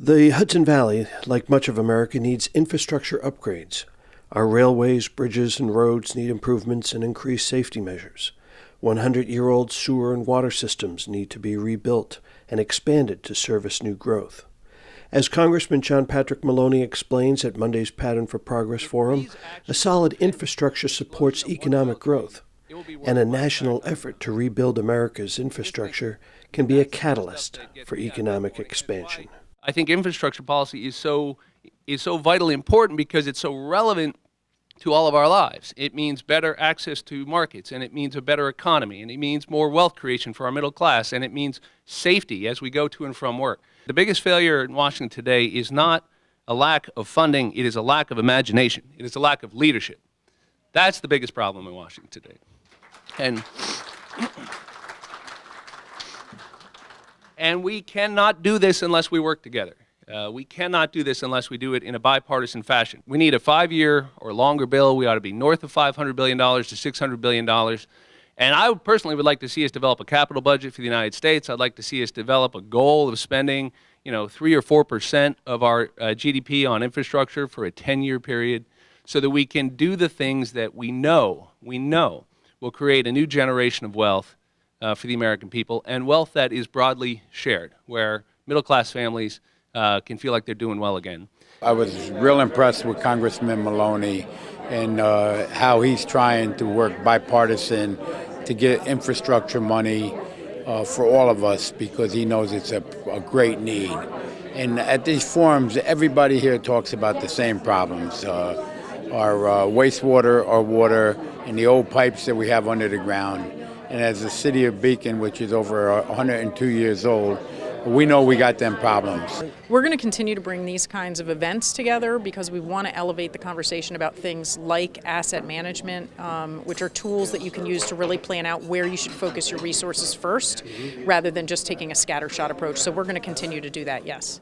The Hudson Valley, like much of America, needs infrastructure upgrades. Our railways, bridges, and roads need improvements and increased safety measures. 100-year-old sewer and water systems need to be rebuilt and expanded to service new growth. As Congressman Sean Patrick Maloney explains at Monday's Pattern for Progress Forum, a solid infrastructure supports economic growth, and a national effort to rebuild America's infrastructure can be a catalyst for economic expansion. I think infrastructure policy is so vitally important because it's so relevant to all of our lives. It means better access to markets, and it means a better economy, and it means more wealth creation for our middle class, and it means safety as we go to and from work. The biggest failure in Washington today is not a lack of funding, it is a lack of imagination. It is a lack of leadership. That's the biggest problem in Washington today. And we cannot do this unless we work together. We cannot do this unless we do it in a bipartisan fashion. We need a 5-year or longer bill. We ought to be north of $500 billion to $600 billion. And I personally would like to see us develop a capital budget for the United States. I'd like to see us develop a goal of spending, 3 or 4% of our GDP on infrastructure for a 10-year period so that we can do the things that we know will create a new generation of wealth for the American people, and wealth that is broadly shared, where middle-class families can feel like they're doing well again. I was real impressed with Congressman Maloney and how he's trying to work bipartisan to get infrastructure money for all of us, because he knows it's a great need. And at these forums, everybody here talks about the same problems. Our wastewater, our water, and the old pipes that we have under the ground. And as the city of Beacon, which is over 102 years old, we know we got them problems. We're going to continue to bring these kinds of events together because we want to elevate the conversation about things like asset management, which are tools that you can use to really plan out where you should focus your resources first, rather than just taking a scattershot approach. So we're going to continue to do that, yes.